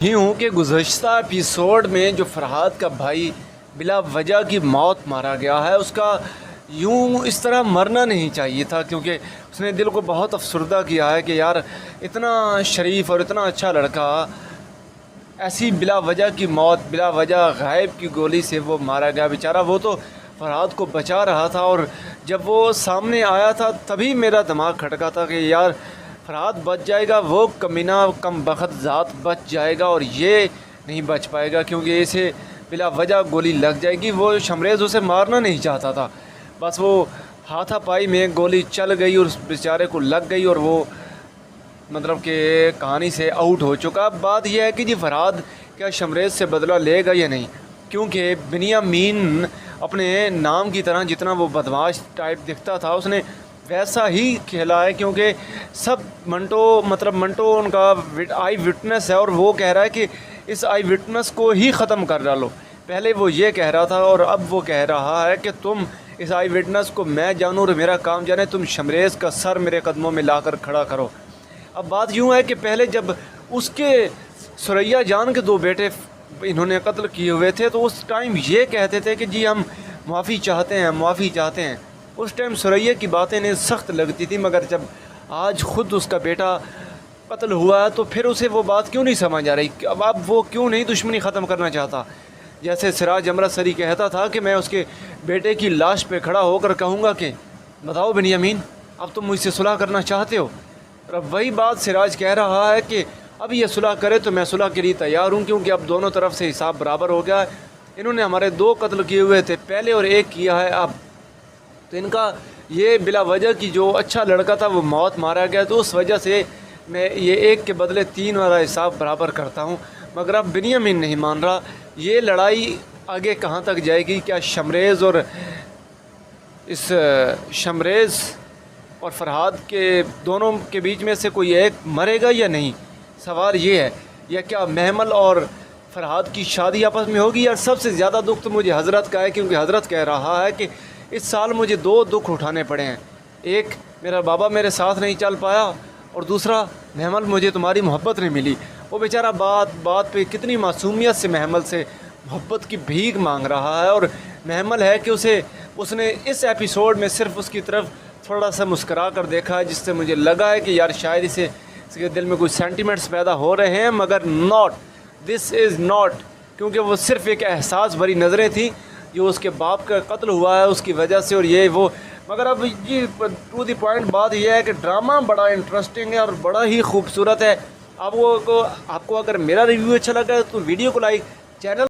ہی ہوں کہ گزشتہ ایپیسوڈ میں جو فرحاد کا بھائی بلا وجہ کی موت مارا گیا ہے، اس کا یوں اس طرح مرنا نہیں چاہیے تھا، کیونکہ اس نے دل کو بہت افسردہ کیا ہے کہ یار اتنا شریف اور اتنا اچھا لڑکا ایسی بلا وجہ کی موت، بلا وجہ غائب کی گولی سے وہ مارا گیا بیچارہ۔ وہ تو فرحاد کو بچا رہا تھا، اور جب وہ سامنے آیا تھا تبھی میرا دماغ کھٹکا تھا کہ یار فرحاد بچ جائے گا، وہ کمینہ کم بخت ذات بچ جائے گا، اور یہ نہیں بچ پائے گا کیونکہ اسے بلا وجہ گولی لگ جائے گی۔ وہ شمریز اسے مارنا نہیں چاہتا تھا، بس وہ ہاتھا پائی میں گولی چل گئی اور اس بیچارے کو لگ گئی، اور وہ مطلب کہ کہانی سے آؤٹ ہو چکا۔ اب بات یہ ہے کہ جی فرحاد کیا شمریز سے بدلہ لے گا یا نہیں، کیونکہ بنیامین اپنے نام کی طرح جتنا وہ بدماش ٹائپ دکھتا تھا اس نے ویسا ہی کھیلا ہے، کیونکہ سب منٹو ان کا آئی وٹنس ہے، اور وہ کہہ رہا ہے کہ اس آئی وٹنس کو ہی ختم کر ڈالو۔ پہلے وہ یہ کہہ رہا تھا اور اب وہ کہہ رہا ہے کہ تم اس آئی وٹنس کو میں جانوں اور میرا کام جانے، تم شمریز کا سر میرے قدموں میں لا کر کھڑا کرو۔ اب بات یوں ہے کہ پہلے جب اس کے ثریا جان کے 2 بیٹے انہوں نے قتل کیے ہوئے تھے تو اس ٹائم یہ کہتے تھے کہ جی ہم معافی چاہتے ہیں۔ اس ٹائم ثریا کی باتیں انہیں سخت لگتی تھی، مگر جب آج خود اس کا بیٹا قتل ہوا ہے تو پھر اسے وہ بات کیوں نہیں سمجھ آ رہی، اب وہ کیوں نہیں دشمنی ختم کرنا چاہتا۔ جیسے سراج امرتسری کہتا تھا کہ میں اس کے بیٹے کی لاش پہ کھڑا ہو کر کہوں گا کہ بتاؤ بنیامین اب تم مجھ سے صلح کرنا چاہتے ہو، اور اب وہی بات سراج کہہ رہا ہے کہ اب یہ صلح کرے تو میں صلح کے لیے تیار ہوں، کیونکہ اب دونوں طرف سے حساب برابر ہو گیا ہے۔ انہوں نے ہمارے 2 قتل کیے ہوئے تھے پہلے اور 1 کیا ہے اب، تو ان کا یہ بلا وجہ کی جو اچھا لڑکا تھا وہ موت مارا گیا، تو اس وجہ سے میں یہ 1 کے بدلے 3 والا حساب برابر کرتا ہوں۔ مگر اب بنیامین نہیں مان رہا۔ یہ لڑائی آگے کہاں تک جائے گی؟ کیا شمریز اور فرحاد کے دونوں کے بیچ میں سے کوئی ایک مرے گا یا نہیں؟ سوال یہ ہے، یا کیا محمل اور فرحاد کی شادی آپس میں ہوگی؟ یا سب سے زیادہ دکھ تو مجھے حضرت کا ہے، کیونکہ حضرت کہہ رہا ہے کہ اس سال مجھے 2 دکھ اٹھانے پڑے ہیں، ایک میرا بابا میرے ساتھ نہیں چل پایا، اور دوسرا محمل مجھے تمہاری محبت نہیں ملی۔ وہ بیچارہ بات پہ کتنی معصومیت سے محمل سے محبت کی بھیک مانگ رہا ہے، اور محمل ہے کہ اس نے اس ایپیسوڈ میں صرف اس کی طرف تھوڑا سا مسکرا کر دیکھا ہے، جس سے مجھے لگا ہے کہ یار شاید اس کے دل میں کوئی سینٹیمنٹس پیدا ہو رہے ہیں، مگر دس از ناٹ، کیونکہ وہ صرف ایک احساس بھری نظریں تھیں جو اس کے باپ کا قتل ہوا ہے اس کی وجہ سے، اور یہ وہ۔ مگر اب یہ ٹو دی پوائنٹ بات یہ ہے کہ ڈرامہ بڑا انٹرسٹنگ ہے اور بڑا ہی خوبصورت ہے۔ آپ کو اگر میرا ریویو اچھا لگا تو ویڈیو کو لائک، چینل